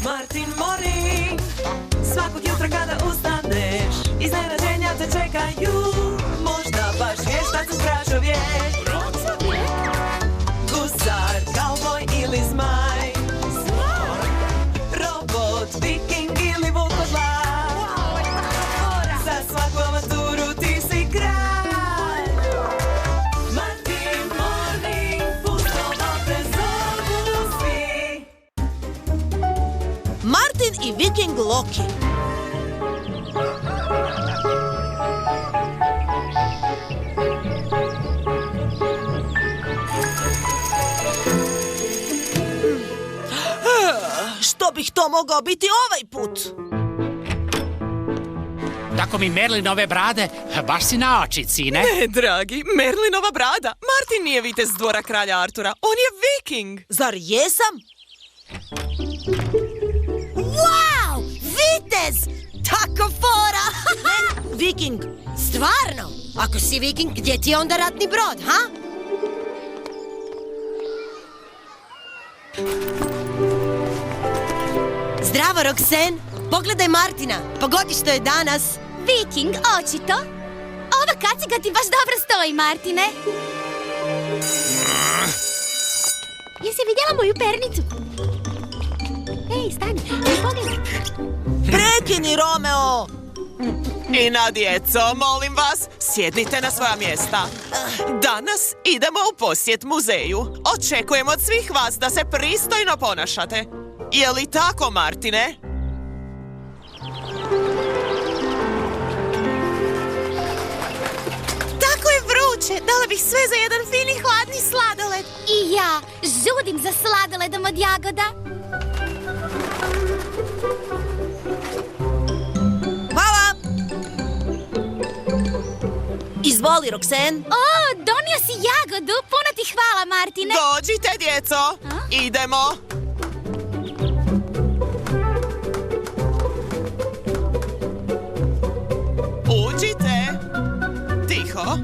Martin Morning. Svakog jutra kada ustaneš, iznenađenja te čekaju. Možda baš vještac u krašo vješ. Gusar, kauboj ili zmaj. Robot, viking ili vukodlak. Za svaku avanturu ti si kralj. Martin Morning, pustovo te zovu svi. Martin i Viking Loki. Što bih to mogao biti ovaj put? Tako mi Merlinove brade, baš si na očici, ne? Ne, dragi, Merlinova brada. Martin nije vitez dvora kralja Artura, on je viking. Zar jesam? Wow! Vitez! Tako fora! Viking. Stvarno? Ako si viking, gdje ti je onda ratni brod, ha? Zdravo, Roxanne. Pogledaj Martina. Pogodi što je danas. Viking, očito. Ova kaciga ti baš dobro stoji, Martine. Jesi vidjela moju pernicu? Ej, stani, pogledaj. Prekini, Romeo. I na djeco, molim vas, sjednite na svoja mjesta. Danas idemo u posjet muzeju. Očekujem od svih vas da se pristojno ponašate. Je li tako, Martine? Tako je vruće. Dala bih sve za jedan fini hladni sladoled. I ja žudim za sladoledom od jagoda. Hvala. Izvoli, Roxanne. O, donio si jagodu. Puno ti hvala, Martine. Dođite, djeco. Idemo. Uđite. Tiho.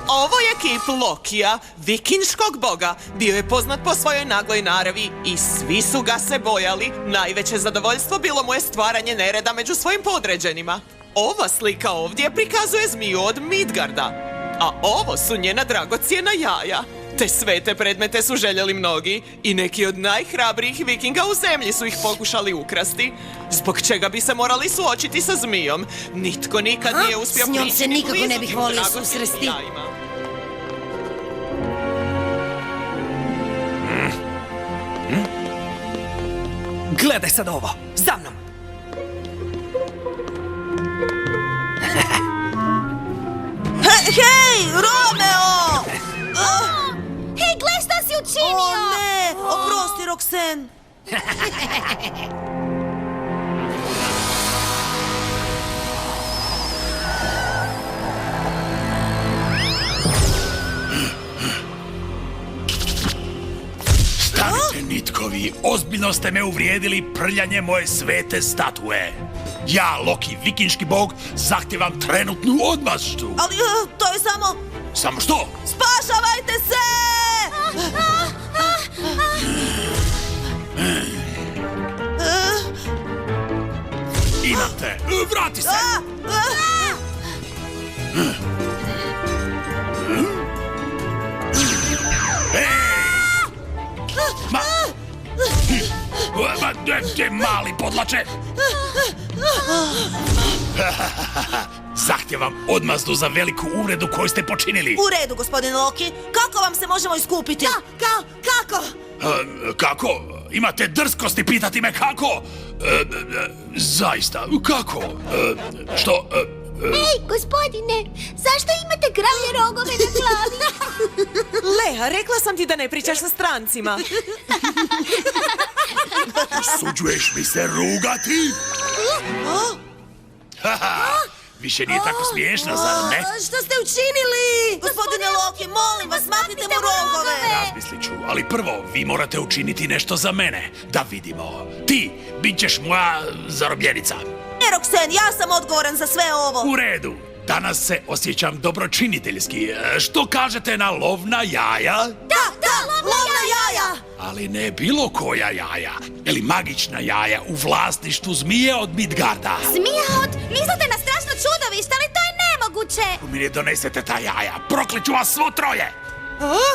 Ovo je kip Lokija, vikinškog boga. Bio je poznat po svojoj nagloj naravi i svi su ga se bojali. Najveće zadovoljstvo bilo mu je stvaranje nereda među svojim podređenima. Ova slika ovdje prikazuje zmiju od Midgarda, a ovo su njena dragocjena jaja. Te svete predmete su željeli mnogi i neki od najhrabrijih vikinga u zemlji su ih pokušali ukrasti. Zbog čega bi se morali suočiti sa zmijom. Nitko nikad nije uspio S njom prići se nikako blizu ne bih volio dragocjenim susresti. jajima. Gledaj sad ovo, za mnom. Hej, Romeo! Hej, gle šta si učinio! O ne, oprosti, Roxanne. Stanite, nitkovi, ozbiljno ste me uvrijedili prljanje moje svete statue. Ja, Loki, vikinški bog, zahtijevam trenutnu odmaštu. Ali to je samo... Samo što? Spašavajte se! Imam te, vrati se! Ma, te mali podlače! Zahtijevam odmazdu za veliku uvredu koju ste počinili. U redu, gospodine Loki. Kako vam se možemo iskupiti? Kako? Kako? Imate drskosti pitati me kako? Zaista, kako? Što? Ej, gospodine, zašto imate kravlje rogove na glavi? Leha, rekla sam ti da ne pričaš sa strancima. Usuđuješ mi se rugati? Više nije tako smiješno, zar ne? Što ste učinili? Gospodine Loki, molim vas, maknite mu rogove! Razmislit ću, ali prvo vi morate učiniti nešto za mene. Da vidimo. Ti, bit ćeš moja zarobljenica. Ne, Roxanne, ja sam odgovoran za sve ovo. U redu. danas se osjećam dobročiniteljski. Što kažete na lov na jaja? Da, lovna jaja! Ali ne bilo koja jaja. Ili magična jaja u vlasništvu zmije od Midgarda. Zmija od... Mislite na strašno čudovište, ali to je nemoguće. Ako mi ne donesete ta jaja, prokleću vas svo troje!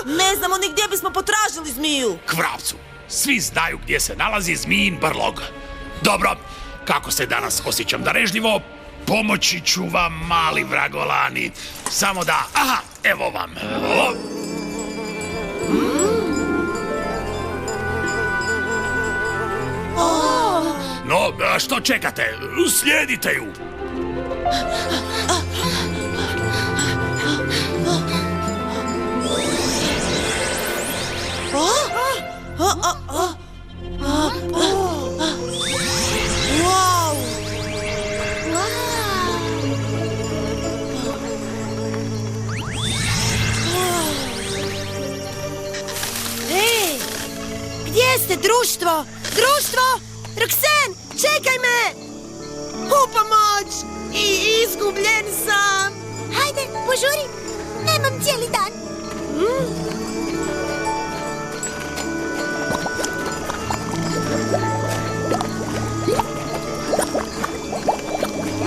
Ne znamo ni gdje bismo potražili zmiju. Kvravcu, svi znaju gdje se nalazi zmijin brlog. Dobro, kako se danas osjećam darežljivo, pomoći ću vam, mali vragolani. Samo da... Aha, evo vam. No, što čekate? Slijedite ju! Wow! Ej, gdje ste, društvo? Društvo! Roxanne, čekaj me! U pomoć! Izgubljen sam! Hajde, požuri. Nemam cijeli dan.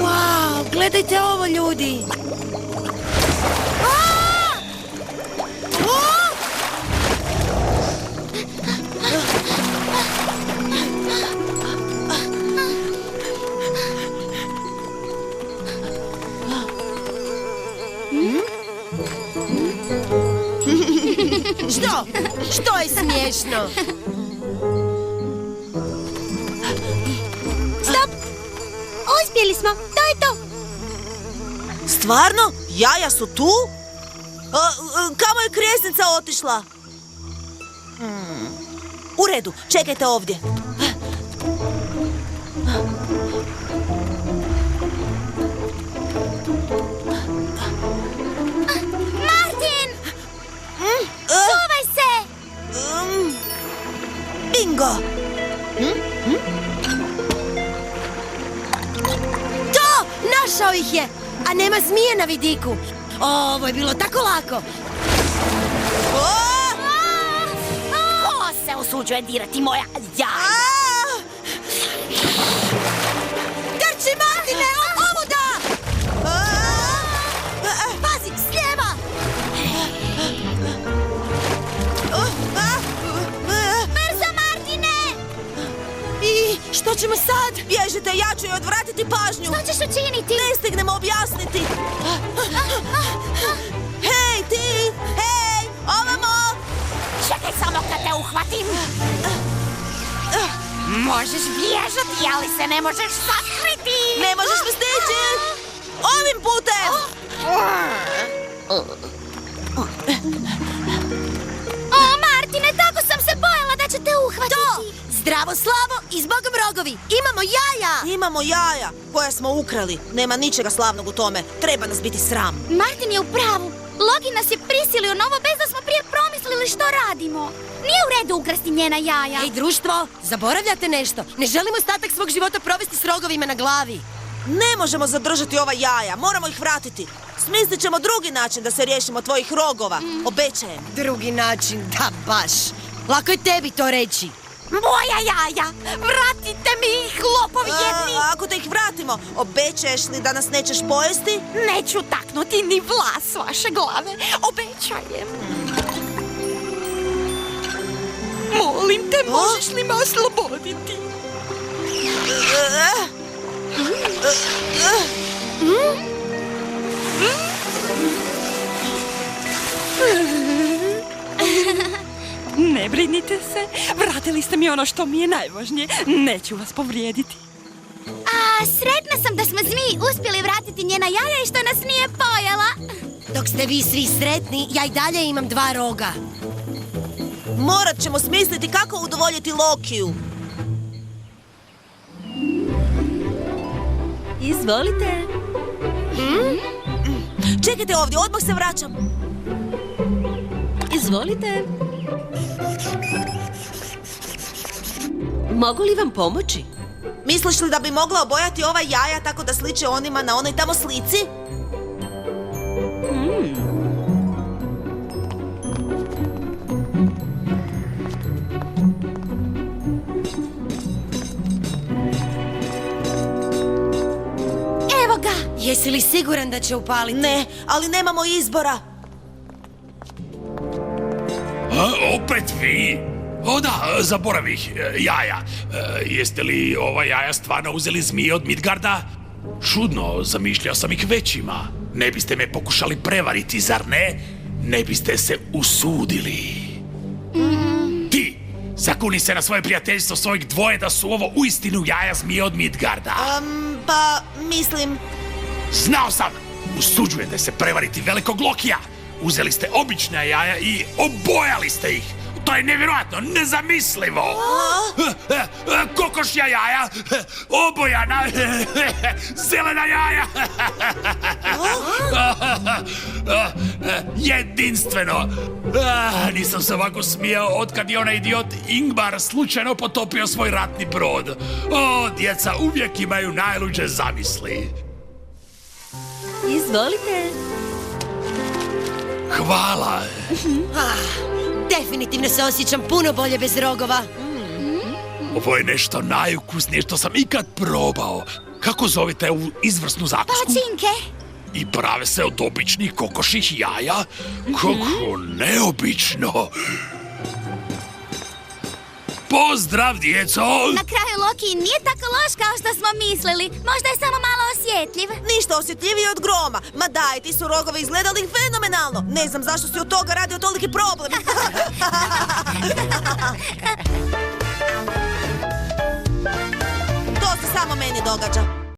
Wow, gledajte ovo, ljudi! Što? Što je smiješno? Stop! Uspjeli smo, to je to. Stvarno? Jaja su tu? Kamo je krijesnica otišla? U redu, čekajte ovdje. Martin! Čuvaj se! Bingo! To! Našao ih je! A nema zmije na vidiku. Ovo je bilo tako lako. Ko se usuđuje dirati moja jaja? Trči, Martine! Ovo da! Pazi, s lijeva! Brzo, Martine! I što ćemo sad? Bježite, ja ću joj odvratiti pažnju. Što ćeš učiniti? Ne stignemo objasniti. Hej, ti! Hej, ovamo! Čekaj samo kad te uhvatim. Možeš bježati, ali se ne možeš sakriti. Ne možeš me stići! Ovim putem! O, Martine, tako sam se bojala da će te uhvatiti. Zdravo, Slavo i zbogom rogovi! Imamo jaja! Imamo jaja koja smo ukrali. Nema ničega slavnog u tome. Treba nas biti sram. Martin je u pravu. Loki nas je prisilio na ovo bez da smo prije promislili što radimo. Nije u redu ukrasti njena jaja. Ej, društvo, zaboravljate nešto. Ne želimo ostatak svog života provesti s rogovima na glavi. Ne možemo zadržati ova jaja. Moramo ih vratiti. Smislit ćemo drugi način da se riješimo tvojih rogova. Obećajem. Drugi način, da baš. Lako je tebi to reći. Moja jaja! Vratite mi ih, lopovi jedni! Ako te ih vratimo, obećaješ li da nas nećeš pojesti? Neću taknuti ni vlas vaše glave. Obećajem. Molim te, možeš li me osloboditi? Ne brinite se, vratili ste mi ono što mi je najvažnije. Neću vas povrijediti. A sretna sam da smo zmiji uspjeli vratiti njena jaja i što nas nije pojela. Dok ste vi svi sretni, ja i dalje imam 2 roga. Morat ćemo smisliti kako udovoljiti Lokiju. Izvolite. Čekajte ovdje, odmah se vraćam. Izvolite. Mogu li vam pomoći? Misliš li da bi mogla obojati ova jaja tako da sliče onima na onoj tamo slici? Evo ga! Jesi li siguran da će upaliti? Ne, ali nemamo izbora. Opet vi? O da, zaboravih, jaja. Jeste li ova jaja stvarno uzeli zmije od Midgarda? Čudno, zamišljao sam ih većima. Ne biste me pokušali prevariti, zar ne? Ne biste se usudili. Ti, zakuni se na svoje prijateljstvo s ovih dvoje da su ovo uistinu jaja zmije od Midgarda. Pa, mislim... Znao sam! Usuđujete se prevariti velikog Lokija. Uzeli ste obična jaja i obojali ste ih. To je nevjerojatno, nezamislivo. Kokošja jaja, obojana, zelena jaja. Jedinstveno. Nisam se ovako smijao otkad je onaj idiot Ingvar slučajno potopio svoj ratni brod. O, djeca uvijek imaju najluđe zamisli. Izvolite. Hvala. Definitivno se osjećam puno bolje bez rogova. Ovo je nešto najukusnije što sam ikad probao. Kako zovete ovu izvrsnu zakusku? Palačinke! I prave se od običnih kokoših jaja? Kako neobično! Pozdrav, djeco! Na kraju Loki nije tako loš kao što smo mislili. Možda je samo malo osjetljiv. Ništa osjetljivije od groma. Ma daj, ti su rogovi izgledali fenomenalno. Ne znam zašto si od toga radio toliki problem. To se samo meni događa.